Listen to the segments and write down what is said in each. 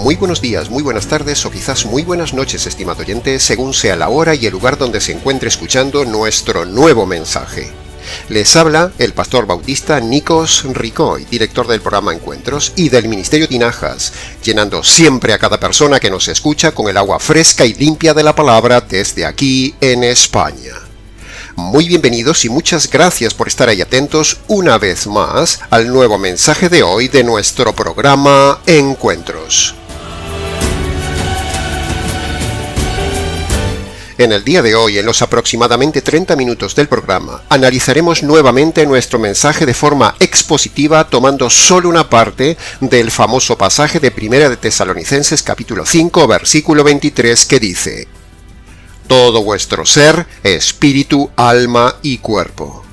Muy buenos días, muy buenas tardes o quizás muy buenas noches, estimado oyente, según sea la hora y el lugar donde se encuentre escuchando nuestro nuevo mensaje. Les habla el pastor bautista Nikos Ricoy, director del programa Encuentros y del Ministerio Tinajas, llenando siempre a cada persona que nos escucha con el agua fresca y limpia de la palabra desde aquí en España. Muy bienvenidos y muchas gracias por estar ahí atentos una vez más al nuevo mensaje de hoy de nuestro programa Encuentros. En el día de hoy, en los aproximadamente 30 minutos del programa, analizaremos nuevamente nuestro mensaje de forma expositiva, tomando solo una parte del famoso pasaje de 1 de Tesalonicenses capítulo 5, versículo 23, que dice: todo vuestro ser, espíritu, alma y cuerpo.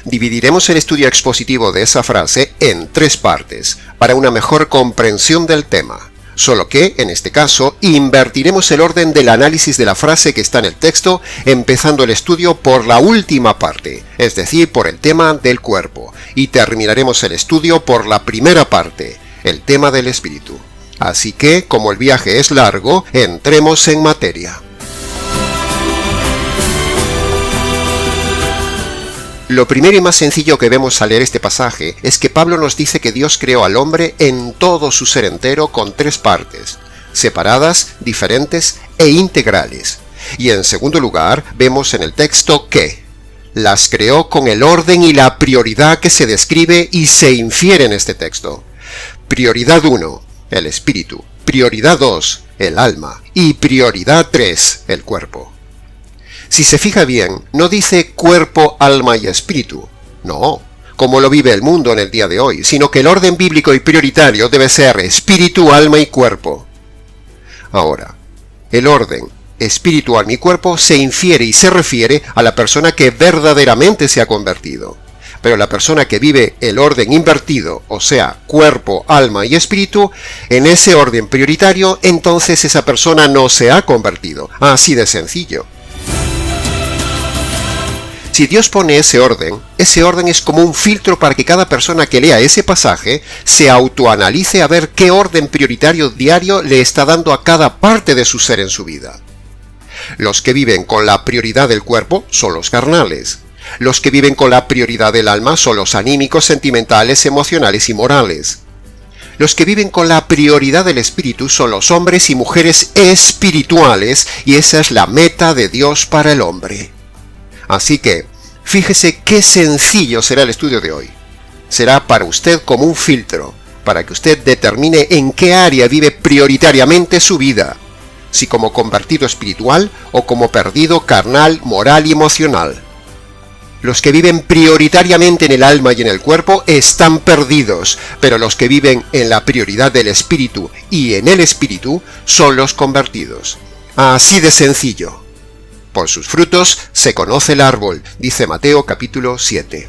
Dividiremos el estudio expositivo de esa frase en 3 partes, para una mejor comprensión del tema. Solo que, en este caso, invertiremos el orden del análisis de la frase que está en el texto, empezando el estudio por la última parte, es decir, por el tema del cuerpo, y terminaremos el estudio por la primera parte, el tema del espíritu. Así que, como el viaje es largo, entremos en materia. Lo primero y más sencillo que vemos al leer este pasaje es que Pablo nos dice que Dios creó al hombre en todo su ser entero con 3 partes, separadas, diferentes e integrales. Y en segundo lugar, vemos en el texto que las creó con el orden y la prioridad que se describe y se infiere en este texto. Prioridad 1, el espíritu. Prioridad 2, el alma. Y prioridad 3, el cuerpo. Si se fija bien, no dice cuerpo, alma y espíritu. No, como lo vive el mundo en el día de hoy, sino que el orden bíblico y prioritario debe ser espíritu, alma y cuerpo. Ahora, el orden espíritu, alma y cuerpo se infiere y se refiere a la persona que verdaderamente se ha convertido. Pero la persona que vive el orden invertido, o sea, cuerpo, alma y espíritu, en ese orden prioritario, entonces esa persona no se ha convertido. Así de sencillo. Si Dios pone ese orden es como un filtro para que cada persona que lea ese pasaje se autoanalice a ver qué orden prioritario diario le está dando a cada parte de su ser en su vida. Los que viven con la prioridad del cuerpo son los carnales. Los que viven con la prioridad del alma son los anímicos, sentimentales, emocionales y morales. Los que viven con la prioridad del espíritu son los hombres y mujeres espirituales, y esa es la meta de Dios para el hombre. Así que, fíjese qué sencillo será el estudio de hoy. Será para usted como un filtro, para que usted determine en qué área vive prioritariamente su vida, si como convertido espiritual o como perdido carnal, moral y emocional. Los que viven prioritariamente en el alma y en el cuerpo están perdidos, pero los que viven en la prioridad del espíritu y en el espíritu son los convertidos. Así de sencillo. Por sus frutos se conoce el árbol, dice Mateo capítulo 7.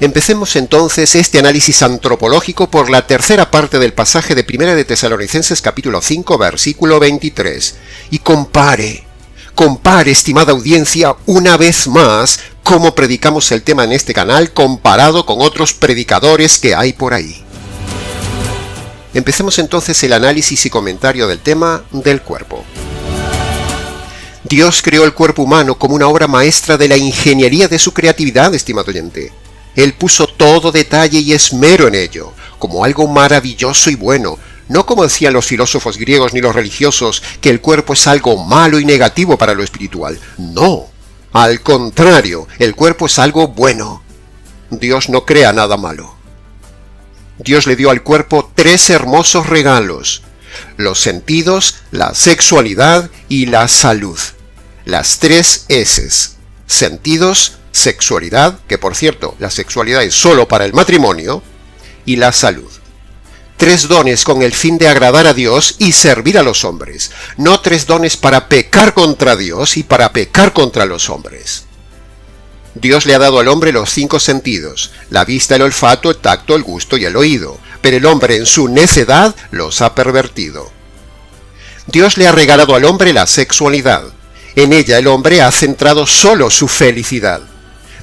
Empecemos entonces este análisis antropológico por la tercera parte del pasaje de 1 de Tesalonicenses capítulo 5, versículo 23. Y compare, estimada audiencia, una vez más, cómo predicamos el tema en este canal comparado con otros predicadores que hay por ahí. Empecemos entonces el análisis y comentario del tema del cuerpo. Dios creó el cuerpo humano como una obra maestra de la ingeniería de su creatividad, estimado oyente. Él puso todo detalle y esmero en ello, como algo maravilloso y bueno, no como decían los filósofos griegos ni los religiosos, que el cuerpo es algo malo y negativo para lo espiritual. No, al contrario, el cuerpo es algo bueno. Dios no crea nada malo. Dios le dio al cuerpo 3 hermosos regalos: los sentidos, la sexualidad y la salud. Las 3 S's: sentidos, sexualidad, que por cierto, la sexualidad es solo para el matrimonio, y la salud. 3 dones con el fin de agradar a Dios y servir a los hombres, no 3 dones para pecar contra Dios y para pecar contra los hombres. Dios le ha dado al hombre los 5 sentidos: la vista, el olfato, el tacto, el gusto y el oído, pero el hombre en su necedad los ha pervertido. Dios le ha regalado al hombre la sexualidad. En ella el hombre ha centrado solo su felicidad.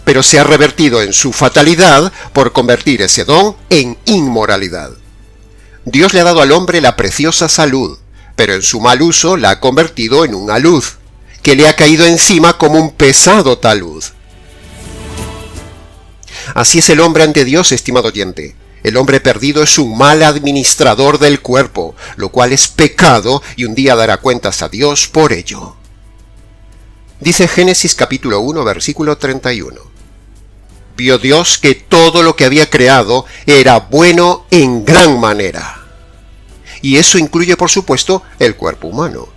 pero se ha revertido en su fatalidad por convertir ese don en inmoralidad. Dios le ha dado al hombre la preciosa salud, pero en su mal uso la ha convertido en un alud, que le ha caído encima como un pesado talud. Así es el hombre ante Dios, estimado oyente. El hombre perdido es un mal administrador del cuerpo, lo cual es pecado y un día dará cuentas a Dios por ello. Dice Génesis capítulo 1, versículo 31. Vio Dios que todo lo que había creado era bueno en gran manera. Y eso incluye, por supuesto, el cuerpo humano.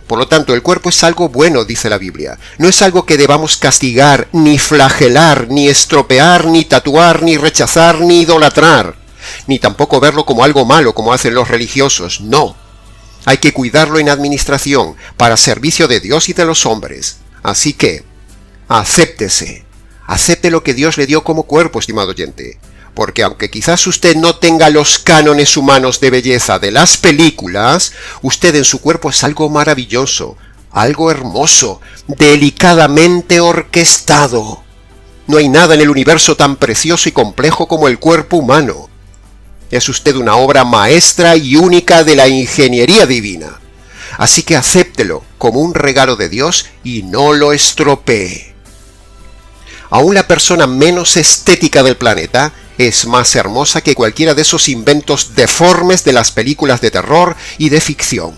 Por lo tanto, el cuerpo es algo bueno, dice la Biblia. No es algo que debamos castigar, ni flagelar, ni estropear, ni tatuar, ni rechazar, ni idolatrar. Ni tampoco verlo como algo malo, como hacen los religiosos. No. Hay que cuidarlo en administración, para servicio de Dios y de los hombres. Así que, acéptese. Acepte lo que Dios le dio como cuerpo, estimado oyente. Porque aunque quizás usted no tenga los cánones humanos de belleza de las películas, usted en su cuerpo es algo maravilloso, algo hermoso, delicadamente orquestado. No hay nada en el universo tan precioso y complejo como el cuerpo humano. Es usted una obra maestra y única de la ingeniería divina. Así que acéptelo como un regalo de Dios y no lo estropee. Aún la persona menos estética del planeta es más hermosa que cualquiera de esos inventos deformes de las películas de terror y de ficción.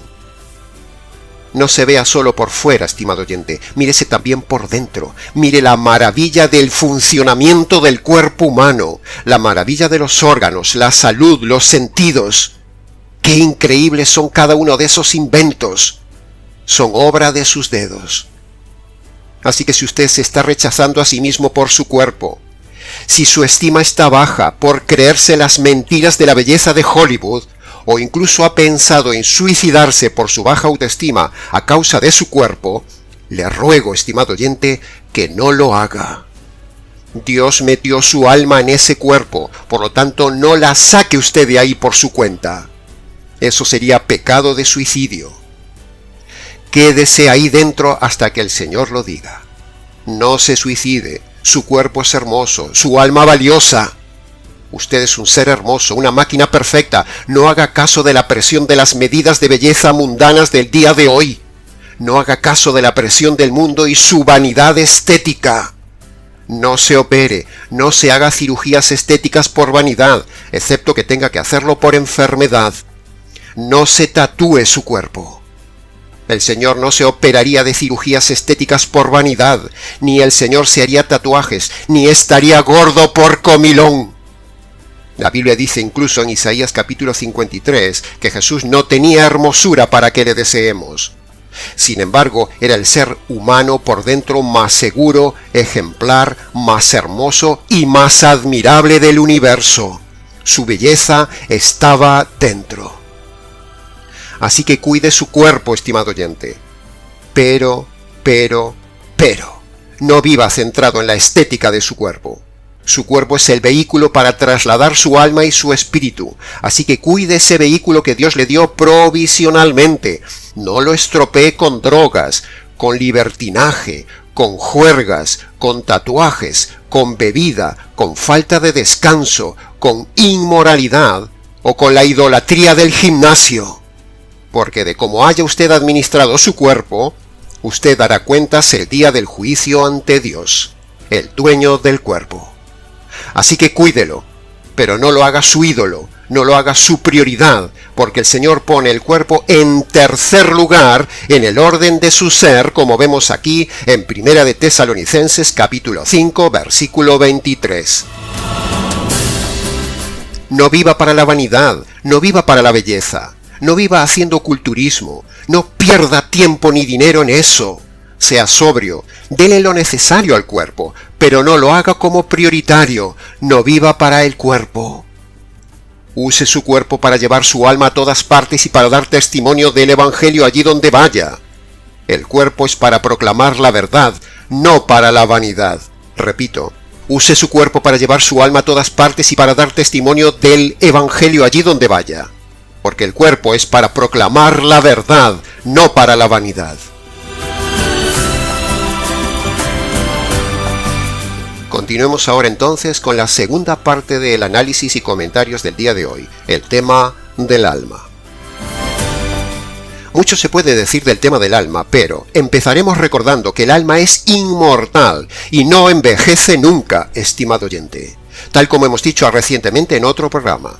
No se vea solo por fuera, estimado oyente, mírese también por dentro. Mire la maravilla del funcionamiento del cuerpo humano, la maravilla de los órganos, la salud, los sentidos. ¡Qué increíbles son cada uno de esos inventos! Son obra de sus dedos. Así que si usted se está rechazando a sí mismo por su cuerpo, si su estima está baja por creerse las mentiras de la belleza de Hollywood, o incluso ha pensado en suicidarse por su baja autoestima a causa de su cuerpo, le ruego, estimado oyente, que no lo haga. Dios metió su alma en ese cuerpo, por lo tanto no la saque usted de ahí por su cuenta. Eso sería pecado de suicidio. Quédese ahí dentro hasta que el Señor lo diga. No se suicide. Su cuerpo es hermoso, su alma valiosa. Usted es un ser hermoso, una máquina perfecta. No haga caso de la presión de las medidas de belleza mundanas del día de hoy. No haga caso de la presión del mundo y su vanidad estética. No se opere, no se haga cirugías estéticas por vanidad, excepto que tenga que hacerlo por enfermedad. No se tatúe su cuerpo. El Señor no se operaría de cirugías estéticas por vanidad, ni el Señor se haría tatuajes, ni estaría gordo por comilón. La Biblia dice incluso en Isaías capítulo 53 que Jesús no tenía hermosura para que le deseemos. Sin embargo, era el ser humano por dentro más seguro, ejemplar, más hermoso y más admirable del universo. Su belleza estaba dentro. Así que cuide su cuerpo, estimado oyente. Pero, no viva centrado en la estética de su cuerpo. Su cuerpo es el vehículo para trasladar su alma y su espíritu. Así que cuide ese vehículo que Dios le dio provisionalmente. No lo estropee con drogas, con libertinaje, con juergas, con tatuajes, con bebida, con falta de descanso, con inmoralidad o con la idolatría del gimnasio. Porque de cómo haya usted administrado su cuerpo, usted dará cuentas el día del juicio ante Dios, el dueño del cuerpo. Así que cuídelo, pero no lo haga su ídolo, no lo haga su prioridad, porque el Señor pone el cuerpo en tercer lugar en el orden de su ser, como vemos aquí en 1 de Tesalonicenses capítulo 5, versículo 23. No viva para la vanidad, no viva para la belleza. No viva haciendo culturismo, no pierda tiempo ni dinero en eso. Sea sobrio, dele lo necesario al cuerpo, pero no lo haga como prioritario, no viva para el cuerpo. Use su cuerpo para llevar su alma a todas partes y para dar testimonio del Evangelio allí donde vaya. El cuerpo es para proclamar la verdad, no para la vanidad. Repito, use su cuerpo para llevar su alma a todas partes y para dar testimonio del Evangelio allí donde vaya. Porque el cuerpo es para proclamar la verdad, no para la vanidad. Continuemos ahora entonces con la segunda parte del análisis y comentarios del día de hoy, el tema del alma. Mucho se puede decir del tema del alma, pero empezaremos recordando que el alma es inmortal y no envejece nunca, estimado oyente, tal como hemos dicho recientemente en otro programa.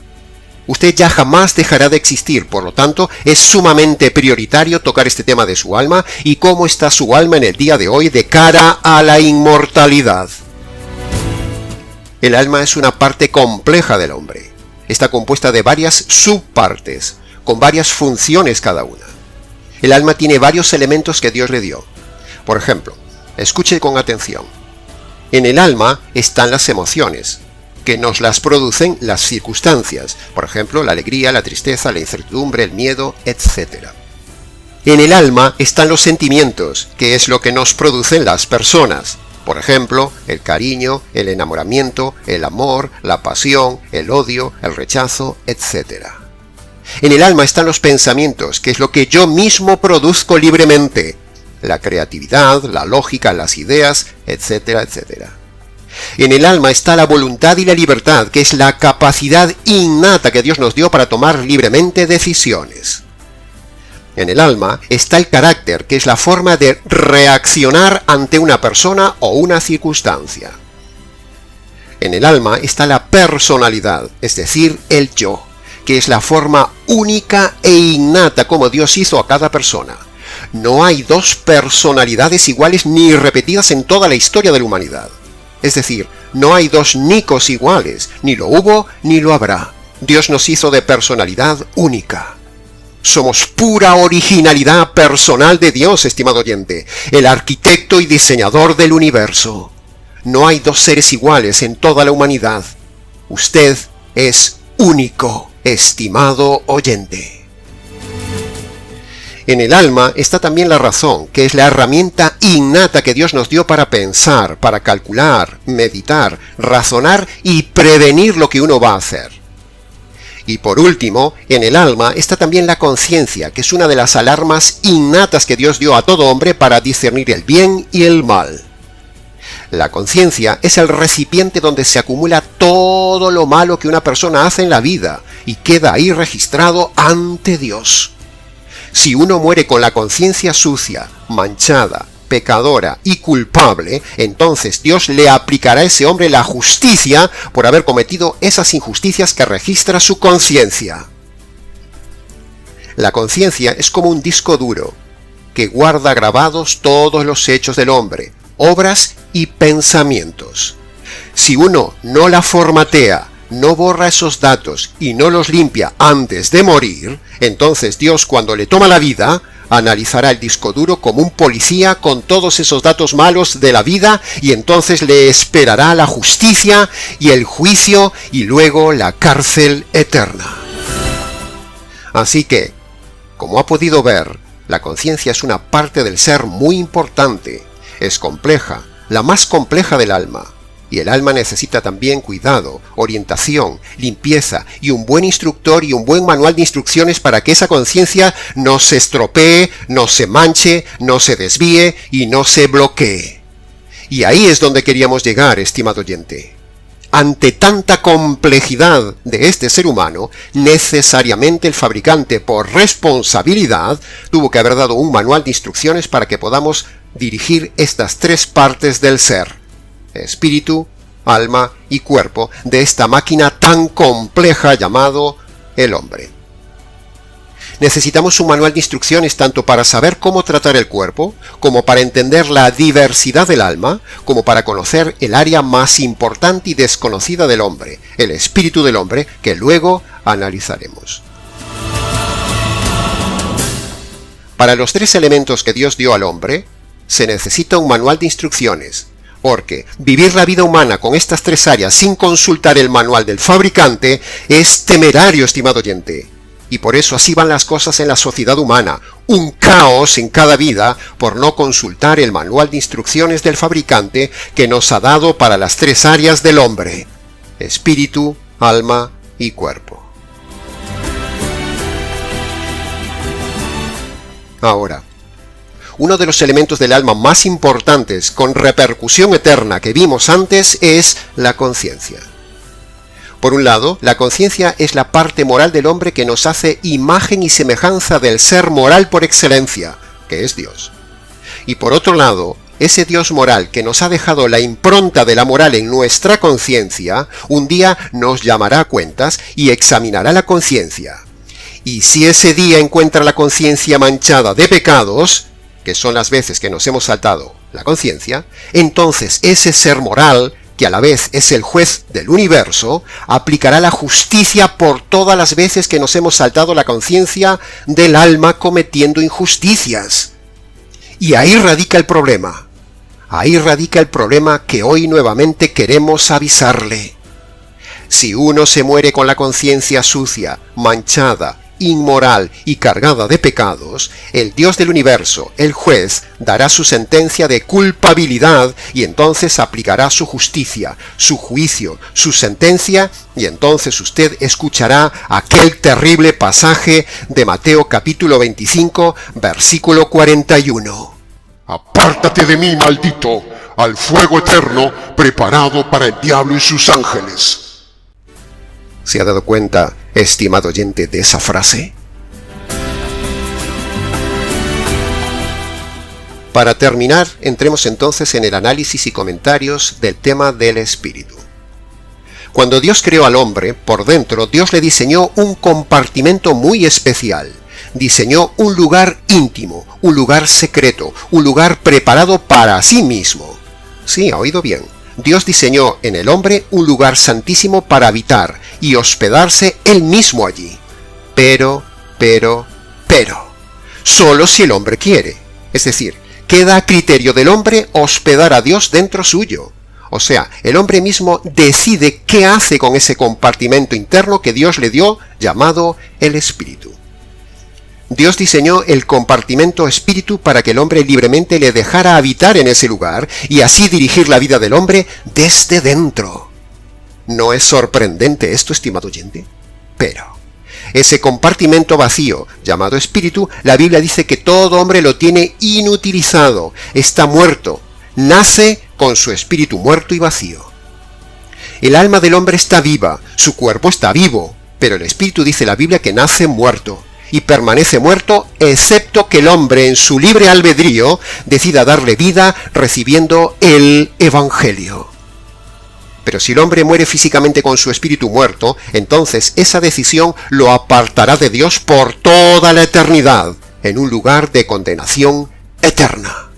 Usted ya jamás dejará de existir, por lo tanto, es sumamente prioritario tocar este tema de su alma y cómo está su alma en el día de hoy de cara a la inmortalidad. El alma es una parte compleja del hombre. Está compuesta de varias subpartes, con varias funciones cada una. El alma tiene varios elementos que Dios le dio. Por ejemplo, escuche con atención. En el alma están las emociones, que nos las producen las circunstancias, por ejemplo, la alegría, la tristeza, la incertidumbre, el miedo, etc. En el alma están los sentimientos, que es lo que nos producen las personas, por ejemplo, el cariño, el enamoramiento, el amor, la pasión, el odio, el rechazo, etc. En el alma están los pensamientos, que es lo que yo mismo produzco libremente, la creatividad, la lógica, las ideas, etcétera, etcétera. En el alma está la voluntad y la libertad, que es la capacidad innata que Dios nos dio para tomar libremente decisiones. En el alma está el carácter, que es la forma de reaccionar ante una persona o una circunstancia. En el alma está la personalidad, es decir, el yo, que es la forma única e innata como Dios hizo a cada persona. No hay dos personalidades iguales ni repetidas en toda la historia de la humanidad. Es decir, no hay dos Nicos iguales, ni lo hubo ni lo habrá. Dios nos hizo de personalidad única. Somos pura originalidad personal de Dios, estimado oyente, el arquitecto y diseñador del universo. No hay dos seres iguales en toda la humanidad. Usted es único, estimado oyente. En el alma está también la razón, que es la herramienta innata que Dios nos dio para pensar, para calcular, meditar, razonar y prevenir lo que uno va a hacer. Y por último, en el alma está también la conciencia, que es una de las alarmas innatas que Dios dio a todo hombre para discernir el bien y el mal. La conciencia es el recipiente donde se acumula todo lo malo que una persona hace en la vida y queda ahí registrado ante Dios. Si uno muere con la conciencia sucia, manchada, pecadora y culpable, entonces Dios le aplicará a ese hombre la justicia por haber cometido esas injusticias que registra su conciencia. La conciencia es como un disco duro que guarda grabados todos los hechos del hombre, obras y pensamientos. Si uno no la formatea, no borra esos datos y no los limpia antes de morir, entonces Dios, cuando le toma la vida, analizará el disco duro como un policía con todos esos datos malos de la vida y entonces le esperará la justicia y el juicio y luego la cárcel eterna. Así que, como ha podido ver, la conciencia es una parte del ser muy importante, es compleja, la más compleja del alma. Y el alma necesita también cuidado, orientación, limpieza y un buen instructor y un buen manual de instrucciones para que esa conciencia no se estropee, no se manche, no se desvíe y no se bloquee. Y ahí es donde queríamos llegar, estimado oyente. Ante tanta complejidad de este ser humano, necesariamente el fabricante, por responsabilidad, tuvo que haber dado un manual de instrucciones para que podamos dirigir estas tres partes del ser: espíritu, alma y cuerpo de esta máquina tan compleja llamado el hombre. Necesitamos un manual de instrucciones tanto para saber cómo tratar el cuerpo, como para entender la diversidad del alma, como para conocer el área más importante y desconocida del hombre, el espíritu del hombre, que luego analizaremos. Para los tres elementos que Dios dio al hombre, se necesita un manual de instrucciones, porque vivir la vida humana con estas tres áreas sin consultar el manual del fabricante es temerario, estimado oyente. Y por eso así van las cosas en la sociedad humana, un caos en cada vida por no consultar el manual de instrucciones del fabricante que nos ha dado para las tres áreas del hombre: espíritu, alma y cuerpo. Ahora, uno de los elementos del alma más importantes con repercusión eterna que vimos antes es la conciencia. Por un lado, la conciencia es la parte moral del hombre que nos hace imagen y semejanza del ser moral por excelencia, que es Dios. Y por otro lado, ese Dios moral que nos ha dejado la impronta de la moral en nuestra conciencia, un día nos llamará a cuentas y examinará la conciencia. Y si ese día encuentra la conciencia manchada de pecados, que son las veces que nos hemos saltado la conciencia, entonces ese ser moral, que a la vez es el juez del universo, aplicará la justicia por todas las veces que nos hemos saltado la conciencia del alma cometiendo injusticias. Y ahí radica el problema. Ahí radica el problema que hoy nuevamente queremos avisarle. Si uno se muere con la conciencia sucia, manchada, inmoral y cargada de pecados, el Dios del universo, el juez, dará su sentencia de culpabilidad y entonces aplicará su justicia, su juicio, su sentencia, y entonces usted escuchará aquel terrible pasaje de Mateo capítulo 25, versículo 41. Apártate de mí, maldito, al fuego eterno preparado para el diablo y sus ángeles. ¿Se ha dado cuenta, estimado oyente, de esa frase? Para terminar, entremos entonces en el análisis y comentarios del tema del espíritu. Cuando Dios creó al hombre, por dentro, Dios le diseñó un compartimento muy especial. Diseñó un lugar íntimo, un lugar secreto, un lugar preparado para sí mismo. Sí, ha oído bien. Dios diseñó en el hombre un lugar santísimo para habitar y hospedarse él mismo allí. Pero, solo si el hombre quiere. Es decir, queda a criterio del hombre hospedar a Dios dentro suyo. O sea, el hombre mismo decide qué hace con ese compartimento interno que Dios le dio, llamado el espíritu. Dios diseñó el compartimento espíritu para que el hombre libremente le dejara habitar en ese lugar y así dirigir la vida del hombre desde dentro. ¿No es sorprendente esto, estimado oyente? Pero ese compartimento vacío, llamado espíritu, la Biblia dice que todo hombre lo tiene inutilizado, está muerto, nace con su espíritu muerto y vacío. El alma del hombre está viva, su cuerpo está vivo, pero el espíritu, dice la Biblia, que nace muerto y permanece muerto, excepto que el hombre en su libre albedrío decida darle vida recibiendo el Evangelio. Pero si el hombre muere físicamente con su espíritu muerto, entonces esa decisión lo apartará de Dios por toda la eternidad, en un lugar de condenación eterna.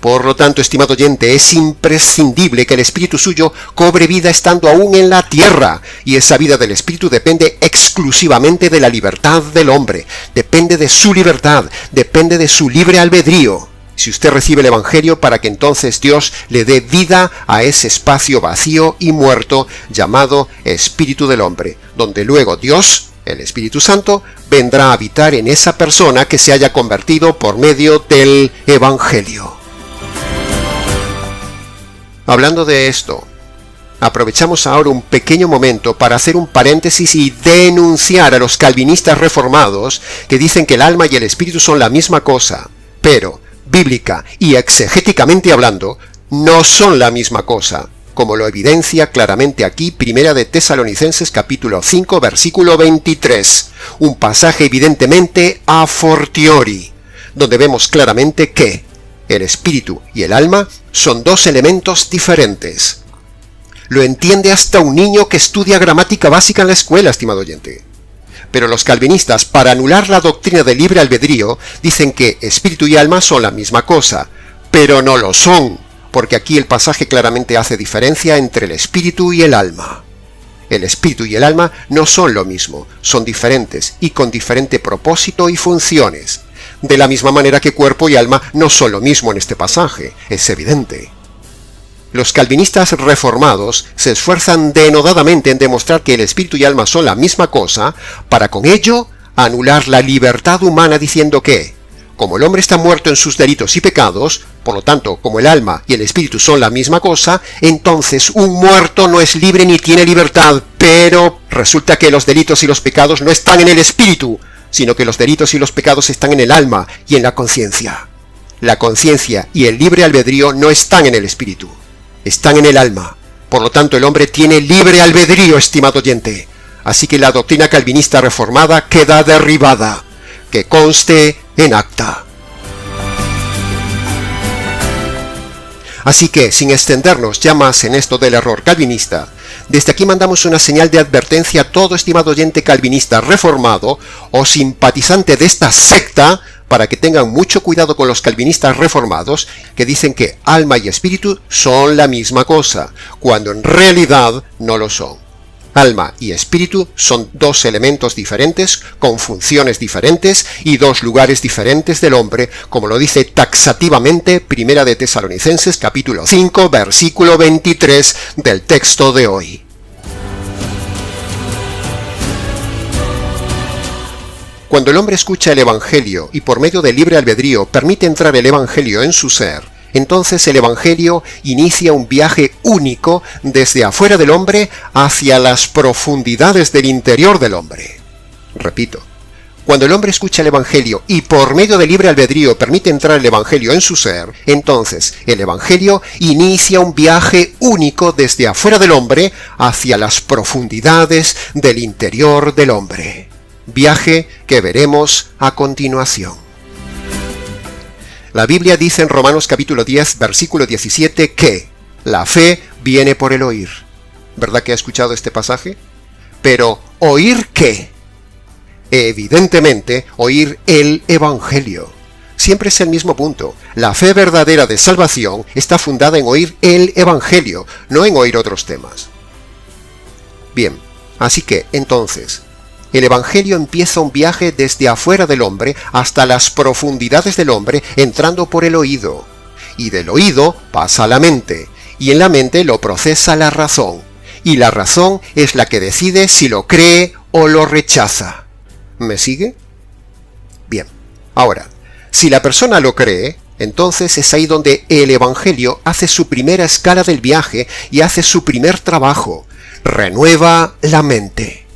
Por lo tanto, estimado oyente, es imprescindible que el espíritu suyo cobre vida estando aún en la tierra, y esa vida del espíritu depende exclusivamente de la libertad del hombre, depende de su libertad, depende de su libre albedrío. Si usted recibe el Evangelio, para que entonces Dios le dé vida a ese espacio vacío y muerto llamado espíritu del hombre, donde luego Dios, el Espíritu Santo, vendrá a habitar en esa persona que se haya convertido por medio del Evangelio. Hablando de esto, aprovechamos ahora un pequeño momento para hacer un paréntesis y denunciar a los calvinistas reformados que dicen que el alma y el espíritu son la misma cosa, pero, bíblica y exegéticamente hablando, no son la misma cosa, como lo evidencia claramente aquí Primera de Tesalonicenses capítulo 5 versículo 23, un pasaje evidentemente a fortiori, donde vemos claramente que el espíritu y el alma son dos elementos diferentes. Lo entiende hasta un niño que estudia gramática básica en la escuela, estimado oyente. Pero los calvinistas, para anular la doctrina del libre albedrío, dicen que espíritu y alma son la misma cosa, pero no lo son, porque aquí el pasaje claramente hace diferencia entre el espíritu y el alma. El espíritu y el alma no son lo mismo, son diferentes y con diferente propósito y funciones. De la misma manera que cuerpo y alma no son lo mismo en este pasaje, es evidente. Los calvinistas reformados se esfuerzan denodadamente en demostrar que el espíritu y alma son la misma cosa, para con ello anular la libertad humana diciendo que, como el hombre está muerto en sus delitos y pecados, por lo tanto, como el alma y el espíritu son la misma cosa, entonces un muerto no es libre ni tiene libertad, pero resulta que los delitos y los pecados no están en el espíritu, sino que los delitos y los pecados están en el alma y en la conciencia. La conciencia y el libre albedrío no están en el espíritu, están en el alma. Por lo tanto, el hombre tiene libre albedrío, estimado oyente. Así que la doctrina calvinista reformada queda derribada. Que conste en acta. Así que, sin extendernos ya más en esto del error calvinista, desde aquí mandamos una señal de advertencia a todo estimado oyente calvinista reformado o simpatizante de esta secta, para que tengan mucho cuidado con los calvinistas reformados que dicen que alma y espíritu son la misma cosa, cuando en realidad no lo son. Alma y espíritu son dos elementos diferentes, con funciones diferentes y dos lugares diferentes del hombre, como lo dice taxativamente Primera de Tesalonicenses capítulo 5, versículo 23 del texto de hoy. Cuando el hombre escucha el Evangelio y por medio del libre albedrío permite entrar el Evangelio en su ser, entonces el Evangelio inicia un viaje único desde afuera del hombre hacia las profundidades del interior del hombre. Repito, cuando el hombre escucha el Evangelio y por medio del libre albedrío permite entrar el Evangelio en su ser, entonces el Evangelio inicia un viaje único desde afuera del hombre hacia las profundidades del interior del hombre. Viaje que veremos a continuación. La Biblia dice en Romanos capítulo 10, versículo 17 que la fe viene por el oír. ¿Verdad que ha escuchado este pasaje? Pero ¿oír qué? Evidentemente, oír el Evangelio. Siempre es el mismo punto. La fe verdadera de salvación está fundada en oír el Evangelio, no en oír otros temas. Bien, así que, entonces, el Evangelio empieza un viaje desde afuera del hombre hasta las profundidades del hombre, entrando por el oído. Y del oído pasa a la mente, y en la mente lo procesa la razón. Y la razón es la que decide si lo cree o lo rechaza. ¿Me sigue? Bien, ahora, si la persona lo cree, entonces es ahí donde el Evangelio hace su primera escala del viaje y hace su primer trabajo. Renueva la mente.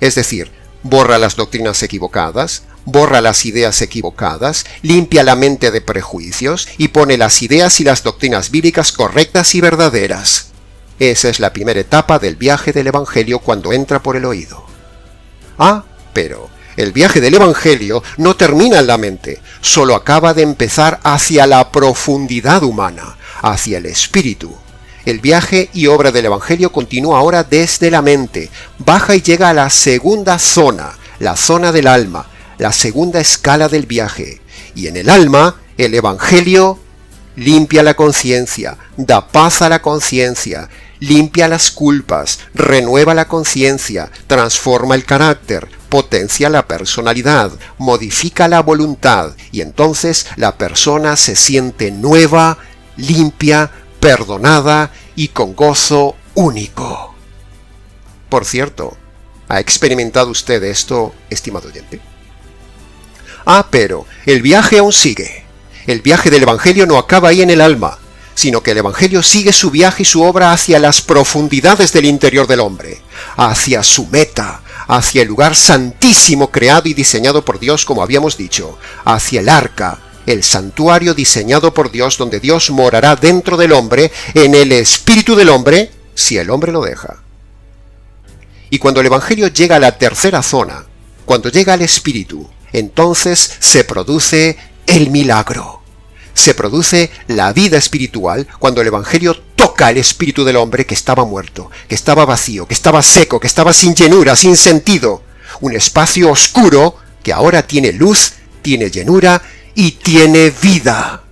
Es decir, borra las doctrinas equivocadas, borra las ideas equivocadas, limpia la mente de prejuicios y pone las ideas y las doctrinas bíblicas correctas y verdaderas. Esa es la primera etapa del viaje del Evangelio cuando entra por el oído. Pero el viaje del Evangelio no termina en la mente, solo acaba de empezar hacia la profundidad humana, hacia el espíritu. El viaje y obra del Evangelio continúa ahora desde la mente, baja y llega a la segunda zona, la zona del alma, la segunda escala del viaje. Y en el alma, el Evangelio limpia la conciencia, da paz a la conciencia, limpia las culpas, renueva la conciencia, transforma el carácter, potencia la personalidad, modifica la voluntad, y entonces la persona se siente nueva, limpia, perdonada y con gozo único. Por cierto, ¿ha experimentado usted esto, estimado oyente? Pero el viaje aún sigue. El viaje del Evangelio no acaba ahí en el alma, sino que el Evangelio sigue su viaje y su obra hacia las profundidades del interior del hombre, hacia su meta, hacia el lugar santísimo creado y diseñado por Dios, como habíamos dicho, hacia el arca, el santuario diseñado por Dios, donde Dios morará dentro del hombre, en el espíritu del hombre, si el hombre lo deja. Y cuando el Evangelio llega a la tercera zona, cuando llega al espíritu, entonces se produce el milagro. Se produce la vida espiritual cuando el Evangelio toca el espíritu del hombre que estaba muerto, que estaba vacío, que estaba seco, que estaba sin llenura, sin sentido. Un espacio oscuro que ahora tiene luz, tiene llenura y tiene vida.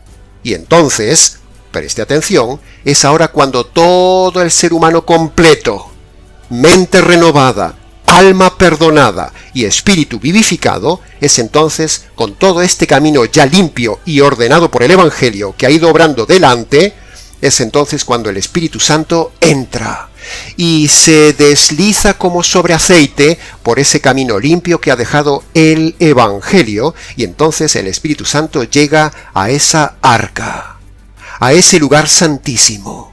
Y entonces, preste atención, es ahora cuando todo el ser humano completo, mente renovada, alma perdonada y espíritu vivificado, es entonces, con todo este camino ya limpio y ordenado por el Evangelio que ha ido obrando delante, es entonces cuando el Espíritu Santo entra y se desliza como sobre aceite por ese camino limpio que ha dejado el Evangelio, y entonces el Espíritu Santo llega a esa arca, a ese lugar santísimo,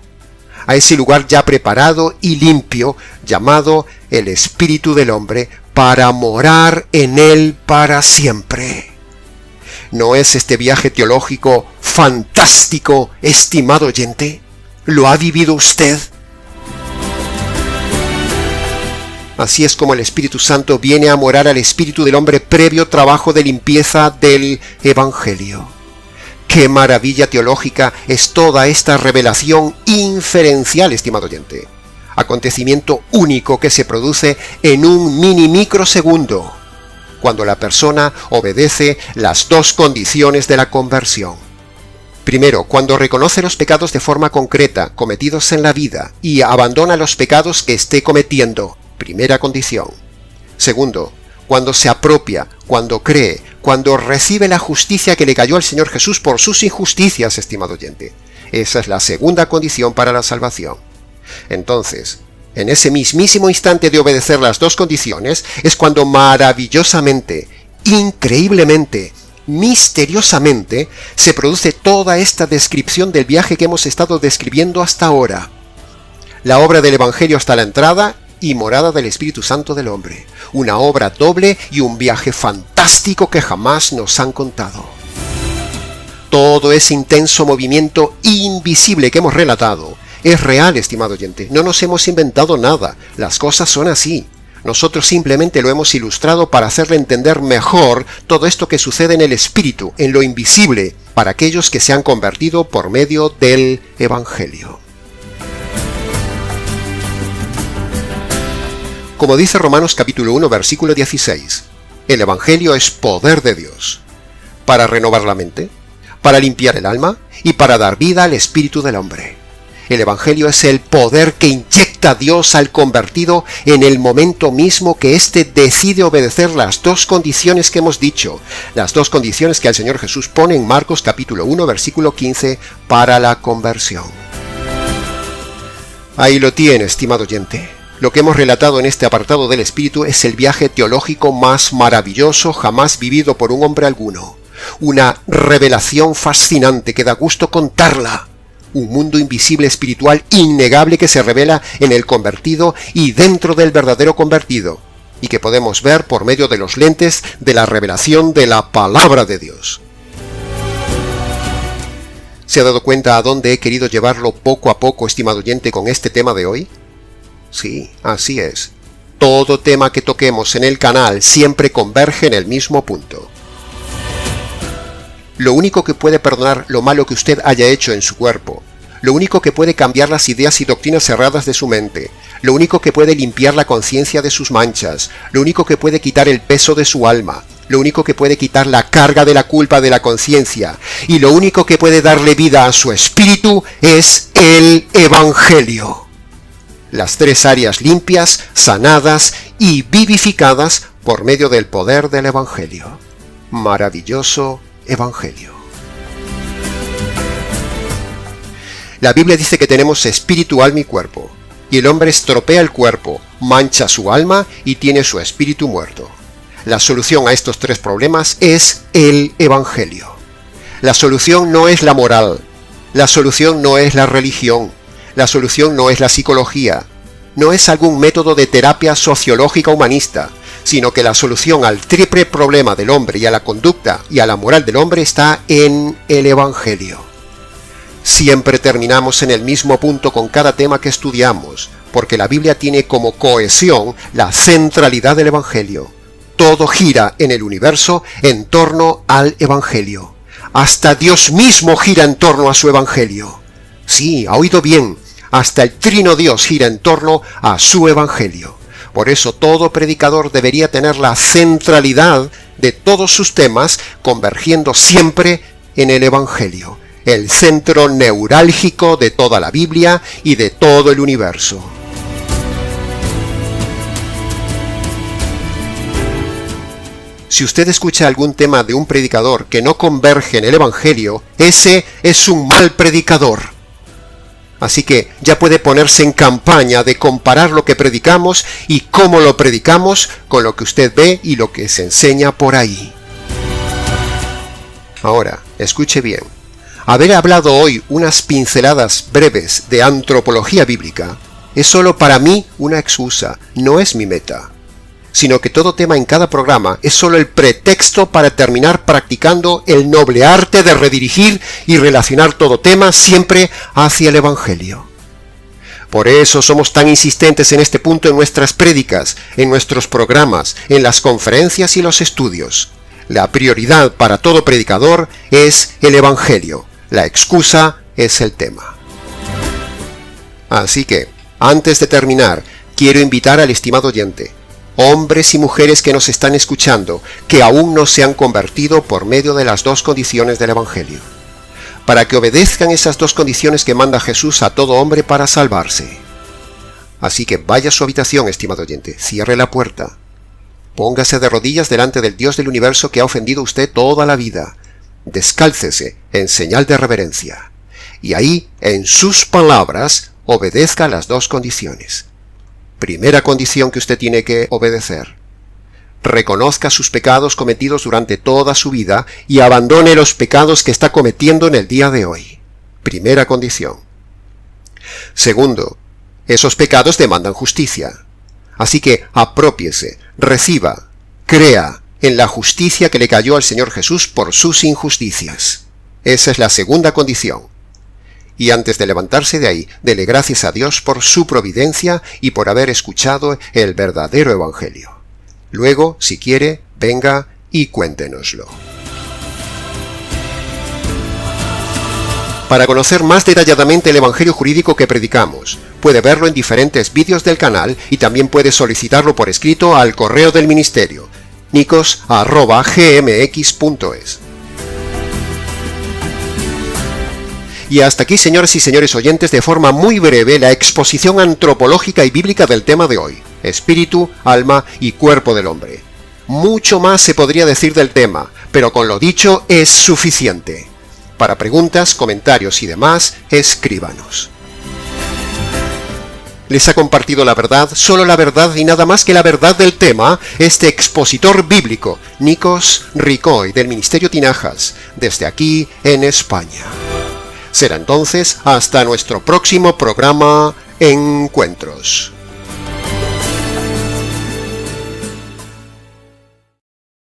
a ese lugar ya preparado y limpio, llamado el espíritu del hombre, para morar en él para siempre. ¿No es este viaje teológico fantástico, estimado oyente? ¿Lo ha vivido usted? Así es como el Espíritu Santo viene a morar al espíritu del hombre previo trabajo de limpieza del Evangelio. ¡Qué maravilla teológica es toda esta revelación inferencial, estimado oyente! Acontecimiento único que se produce en un microsegundo, cuando la persona obedece las dos condiciones de la conversión. Primero, cuando reconoce los pecados de forma concreta cometidos en la vida y abandona los pecados que esté cometiendo. Primera condición. Segundo, cuando se apropia, cuando cree, cuando recibe la justicia que le cayó al Señor Jesús por sus injusticias, estimado oyente. Esa es la segunda condición para la salvación. Entonces, en ese mismísimo instante de obedecer las dos condiciones, es cuando maravillosamente, increíblemente, misteriosamente, se produce toda esta descripción del viaje que hemos estado describiendo hasta ahora. La obra del Evangelio hasta la entrada y morada del Espíritu Santo del hombre. Una obra doble y un viaje fantástico que jamás nos han contado. Todo ese intenso movimiento invisible que hemos relatado es real, estimado oyente. No nos hemos inventado nada. Las cosas son así. Nosotros simplemente lo hemos ilustrado para hacerle entender mejor todo esto que sucede en el Espíritu, en lo invisible, para aquellos que se han convertido por medio del Evangelio. Como dice Romanos capítulo 1, versículo 16, el Evangelio es poder de Dios, para renovar la mente, para limpiar el alma y para dar vida al espíritu del hombre. El Evangelio es el poder que inyecta Dios al convertido en el momento mismo que éste decide obedecer las dos condiciones que hemos dicho, las dos condiciones que el Señor Jesús pone en Marcos capítulo 1, versículo 15, para la conversión. Ahí lo tiene, estimado oyente. Lo que hemos relatado en este apartado del Espíritu es el viaje teológico más maravilloso jamás vivido por un hombre alguno. Una revelación fascinante que da gusto contarla. Un mundo invisible espiritual innegable que se revela en el convertido y dentro del verdadero convertido, y que podemos ver por medio de los lentes de la revelación de la palabra de Dios. ¿Se ha dado cuenta a dónde he querido llevarlo poco a poco, estimado oyente, con este tema de hoy? Sí, así es. Todo tema que toquemos en el canal siempre converge en el mismo punto. Lo único que puede perdonar lo malo que usted haya hecho en su cuerpo, lo único que puede cambiar las ideas y doctrinas erradas de su mente, lo único que puede limpiar la conciencia de sus manchas, lo único que puede quitar el peso de su alma, lo único que puede quitar la carga de la culpa de la conciencia, y lo único que puede darle vida a su espíritu es el Evangelio. Las tres áreas limpias, sanadas y vivificadas por medio del poder del Evangelio. Maravilloso Evangelio. La Biblia dice que tenemos espíritu, alma y cuerpo, y el hombre estropea el cuerpo, mancha su alma y tiene su espíritu muerto. La solución a estos tres problemas es el Evangelio. La solución no es la moral, la solución no es la religión, la solución no es la psicología, no es algún método de terapia sociológica humanista, sino que la solución al triple problema del hombre y a la conducta y a la moral del hombre está en el Evangelio. Siempre terminamos en el mismo punto con cada tema que estudiamos, porque la Biblia tiene como cohesión la centralidad del Evangelio. Todo gira en el universo en torno al Evangelio. Hasta Dios mismo gira en torno a su Evangelio. Sí, ha oído bien, hasta el Trino Dios gira en torno a su Evangelio. Por eso todo predicador debería tener la centralidad de todos sus temas convergiendo siempre en el Evangelio, el centro neurálgico de toda la Biblia y de todo el universo. Si usted escucha algún tema de un predicador que no converge en el Evangelio, ese es un mal predicador. Así que ya puede ponerse en campaña de comparar lo que predicamos y cómo lo predicamos con lo que usted ve y lo que se enseña por ahí. Ahora, escuche bien. Haber hablado hoy unas pinceladas breves de antropología bíblica es solo para mí una excusa, no es mi meta. sino que todo tema en cada programa es solo el pretexto para terminar practicando el noble arte de redirigir y relacionar todo tema siempre hacia el Evangelio. Por eso somos tan insistentes en este punto en nuestras prédicas, en nuestros programas, en las conferencias y los estudios. La prioridad para todo predicador es el Evangelio. La excusa es el tema. Así que, antes de terminar, quiero invitar al estimado oyente, hombres y mujeres que nos están escuchando, que aún no se han convertido por medio de las dos condiciones del Evangelio, para que obedezcan esas dos condiciones que manda Jesús a todo hombre para salvarse. Así que vaya a su habitación, estimado oyente, cierre la puerta, póngase de rodillas delante del Dios del universo que ha ofendido a usted toda la vida, descálcese en señal de reverencia, y ahí, en sus palabras, obedezca las dos condiciones. Primera condición que usted tiene que obedecer: reconozca sus pecados cometidos durante toda su vida y abandone los pecados que está cometiendo en el día de hoy. Primera condición. Segundo, esos pecados demandan justicia. Así que aprópiese, reciba, crea en la justicia que le cayó al Señor Jesús por sus injusticias. Esa es la segunda condición. Y antes de levantarse de ahí, dele gracias a Dios por su providencia y por haber escuchado el verdadero Evangelio. Luego, si quiere, venga y cuéntenoslo. Para conocer más detalladamente el Evangelio jurídico que predicamos, puede verlo en diferentes vídeos del canal y también puede solicitarlo por escrito al correo del ministerio, nicos@gmx.es. Y hasta aquí, señoras y señores oyentes, de forma muy breve, la exposición antropológica y bíblica del tema de hoy: espíritu, alma y cuerpo del hombre. Mucho más se podría decir del tema, pero con lo dicho es suficiente. Para preguntas, comentarios y demás, escríbanos. Les ha compartido la verdad, solo la verdad y nada más que la verdad del tema, este expositor bíblico, Nikos Ricoy, del Ministerio Tinajas, desde aquí en España. Será entonces hasta nuestro próximo programa Encuentros.